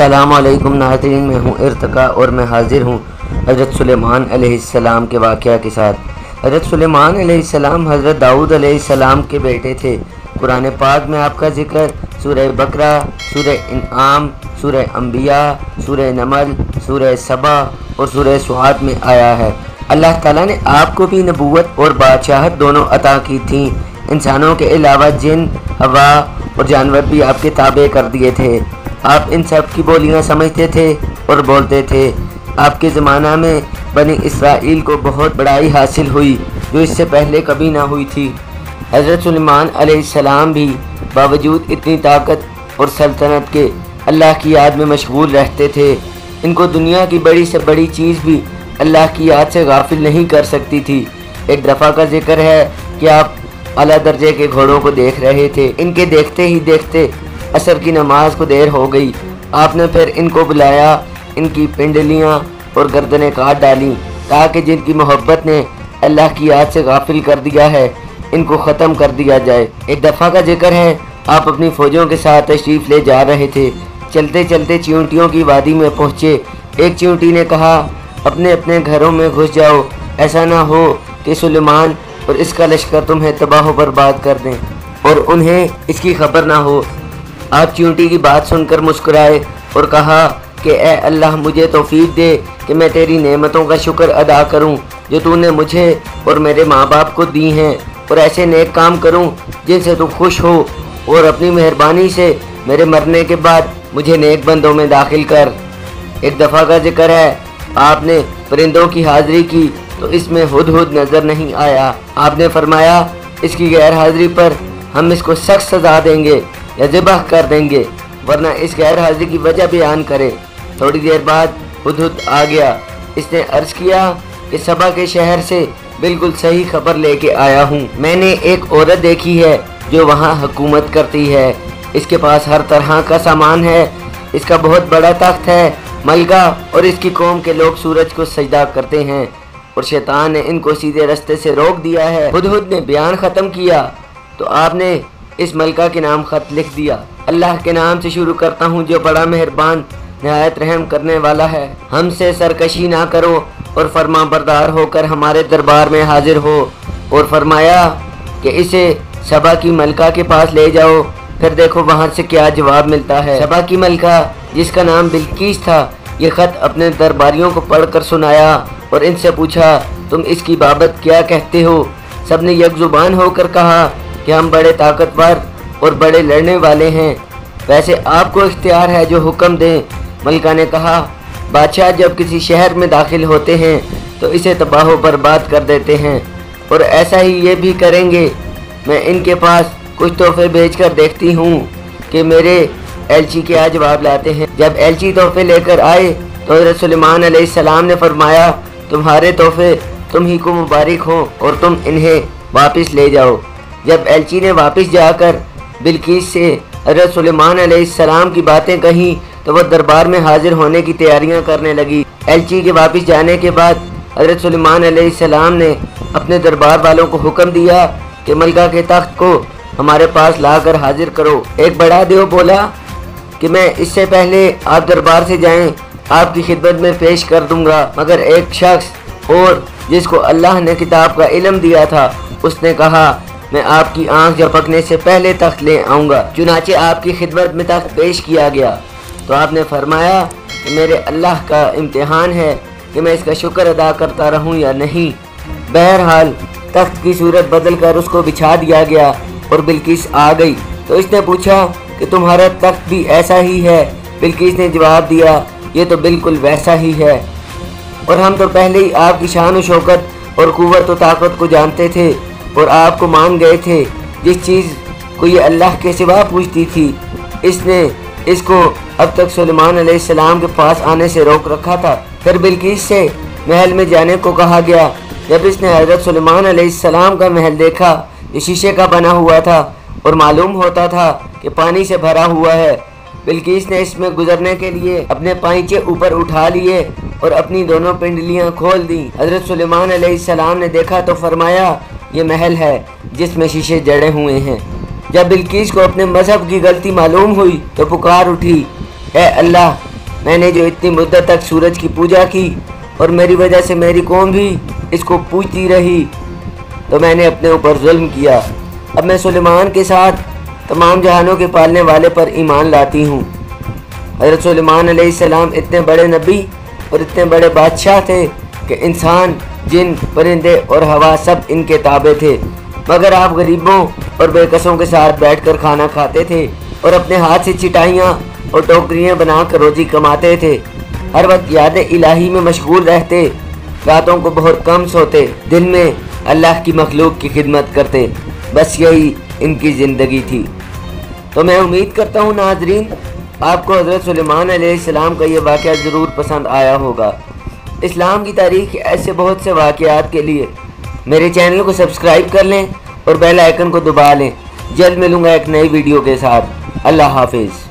अस्सलाम वालेकुम नाज़रीन, मैं हूँ इर्तिका और मैं हाज़िर हूँ हज़रत सुलेमान अलैहिस्सलाम के वाक़या के साथ। हज़रत सुलेमान अलैहिस्सलाम हज़रत दाऊद अलैहिस्सलाम के बेटे थे। कुरान पाक में आपका ज़िक्र सूरह बकरा, सूरह इनआम, सूरह अंबिया, सूरह नमल, सूरह सबा और सूरह सुआद में आया है। अल्लाह ताला ने आपको भी नबूवत और बादशाहत दोनों अता की थी। इंसानों के अलावा जिन, हवा और जानवर भी आपके ताबे कर दिए थे। आप इन सब की बोलियां समझते थे और बोलते थे। आपके ज़माना में बनी इसराइल को बहुत बड़ाई हासिल हुई जो इससे पहले कभी ना हुई थी। हज़रत सुलेमान अलैहिस्सलाम भी बावजूद इतनी ताकत और सल्तनत के अल्लाह की याद में मशगूल रहते थे। इनको दुनिया की बड़ी से बड़ी चीज़ भी अल्लाह की याद से गाफिल नहीं कर सकती थी। एक दफ़ा का जिक्र है कि आप आला दर्जे के घोड़ों को देख रहे थे। इनके देखते ही देखते असर की नमाज को देर हो गई। आपने फिर इनको बुलाया, इनकी पिंडलियाँ और गर्दनें काट डालीं ताकि जिनकी मोहब्बत ने अल्लाह की याद से गाफिल कर दिया है इनको ख़त्म कर दिया जाए। एक दफ़ा का जिक्र है आप अपनी फ़ौजों के साथ तशरीफ़ ले जा रहे थे। चलते चलते चींटियों की वादी में पहुँचे। एक चींटी ने कहा, अपने अपने घरों में घुस जाओ, ऐसा ना हो कि सुलेमान और इसका लश्कर तुम्हें तबाह व बर्बाद कर दें और उन्हें इसकी खबर ना हो। आप चींटी की बात सुनकर मुस्कुराए और कहा कि ए अल्लाह, मुझे तौफीक दे कि मैं तेरी नेमतों का शुक्र अदा करूं जो तूने मुझे और मेरे माँ बाप को दी हैं, और ऐसे नेक काम करूं जिनसे तू खुश हो, और अपनी मेहरबानी से मेरे मरने के बाद मुझे नेक बंदों में दाखिल कर। एक दफ़ा का जिक्र है आपने परिंदों की हाज़िरी की तो इसमें हुदहुद नज़र नहीं आया। आपने फरमाया, इसकी गैर हाज़िरी पर हम इसको सख्त सज़ा देंगे या ज़िबह कर देंगे, वरना इस गैर हाज़िरी की वजह बयान करे। थोड़ी देर बाद हुदहुद आ गया। इसने अर्ज़ किया कि सबा के शहर से बिल्कुल सही खबर लेके आया हूँ। मैंने एक औरत देखी है जो वहाँ हुकूमत करती है। इसके पास हर तरह का सामान है। इसका बहुत बड़ा तख्त है, मलका, और इसकी कौम के लोग सूरज को सजदा करते हैं और शैतान ने इनको सीधे रास्ते से रोक दिया है। हुदहुद ने बयान ख़त्म किया तो आपने इस मलका के नाम ख़त लिख दिया। अल्लाह के नाम से शुरू करता हूँ जो बड़ा मेहरबान नहायत रहम करने वाला है। हमसे सरकशी ना करो और फर्मा बरदार होकर हमारे दरबार में हाजिर हो। और फरमाया कि इसे सबा की मलका के पास ले जाओ, फिर देखो वहाँ से क्या जवाब मिलता है। सबा की मलका, जिसका नाम बिल्कीस था, ये ख़त अपने दरबारियों को पढ़कर सुनाया और इनसे पूछा, तुम इसकी बाबत क्या कहते हो? सब ने एक ज़ुबान होकर कहा कि हम बड़े ताकतवर और बड़े लड़ने वाले हैं, वैसे आपको इख्तियार है जो हुक्म दें। मलका ने कहा, बादशाह जब किसी शहर में दाखिल होते हैं तो इसे तबाह व बर्बाद कर देते हैं, और ऐसा ही ये भी करेंगे। मैं इनके पास कुछ तोहफे भेजकर देखती हूँ कि मेरे एलची क्या जवाब लाते हैं। जब एलची तोहफे लेकर आए तो हज़रत सुलेमान अलैहिस्सलाम ने फरमाया, तुम्हारे तोहफे तुम ही को मुबारक हों और तुम इन्हें वापस ले जाओ। जब एलची ने वापस जाकर बिल्कीस से हज़रत सुलेमान अलैहिस्सलाम की बातें कहीं तो वह दरबार में हाजिर होने की तैयारियां करने लगी। एलची के वापस जाने के बाद हज़रत सुलेमान अलैहिस्सलाम ने अपने दरबार वालों को हुक्म दिया कि मलका के तख्त को हमारे पास लाकर हाजिर करो। एक बड़ा देव बोला कि मैं इससे पहले आप दरबार से जाएं आपकी खिदमत में पेश कर दूंगा, मगर एक शख्स और जिसको अल्लाह ने किताब का इल्म दिया था उसने कहा, मैं आपकी आंख झपकने से पहले तख्त ले आऊँगा। चुनाचे आपकी खिदमत में तख्त पेश किया गया तो आपने फरमाया कि मेरे अल्लाह का इम्तिहान है कि मैं इसका शुक्र अदा करता रहूं या नहीं। बहरहाल तख्त की सूरत बदल कर उसको बिछा दिया गया और बिल्कीस आ गई तो इसने पूछा कि तुम्हारा तख्त भी ऐसा ही है? बिल्कीस ने जवाब दिया, ये तो बिल्कुल वैसा ही है, और हम तो पहले ही आपकी शान व शौकत और कुव्वत व ताकत को जानते थे और आपको मान गए थे। जिस चीज़ को ये अल्लाह के सिवा पूछती थी इसने इसको अब तक सुलेमान अलैहिस्सलाम के पास आने से रोक रखा था। फिर बिल्कीस से महल में जाने को कहा गया। जब इसने हज़रत सुलेमान अलैहिस्सलाम का महल देखा जो शीशे का बना हुआ था और मालूम होता था कि पानी से भरा हुआ है, बिल्कीस ने इसमें गुजरने के लिए अपने पाइंचे ऊपर उठा लिए और अपनी दोनों पिंडलियाँ खोल दी। हज़रत सुलेमान अलैहिस्सलाम ने देखा तो फरमाया, ये महल है जिसमें शीशे जड़े हुए हैं। जब बिल्कीस को अपने मजहब की गलती मालूम हुई तो पुकार उठी, ए अल्लाह, میں نے جو اتنی مدت تک سورج کی پوجا کی اور میری وجہ سے میری قوم بھی اس کو پوجتی رہی تو میں نے اپنے اوپر ظلم کیا۔ اب میں سلیمان کے ساتھ تمام جہانوں کے پالنے والے پر ایمان لاتی ہوں۔ حضرت سلیمان علیہ السلام اتنے بڑے نبی اور اتنے بڑے بادشاہ تھے کہ انسان، جن، پرندے اور ہوا سب ان کے تابع تھے، مگر آپ غریبوں اور بے کسوں کے ساتھ بیٹھ کر کھانا کھاتے تھے اور اپنے ہاتھ سے چٹائیاں اور ٹوکریاں بنا کر روزی کماتے تھے۔ ہر وقت یاد الہی میں مشغول رہتے، راتوں کو بہت کم سوتے، دن میں اللہ کی مخلوق کی خدمت کرتے، بس یہی ان کی زندگی تھی۔ تو میں امید کرتا ہوں ناظرین آپ کو حضرت سلیمان علیہ السلام کا یہ واقعہ ضرور پسند آیا ہوگا۔ اسلام کی تاریخ کے ایسے بہت سے واقعات کے لیے میرے چینل کو سبسکرائب کر لیں اور بیل آئیکن کو دبا لیں۔ جلد ملوں گا ایک نئی ویڈیو کے ساتھ۔ اللہ حافظ۔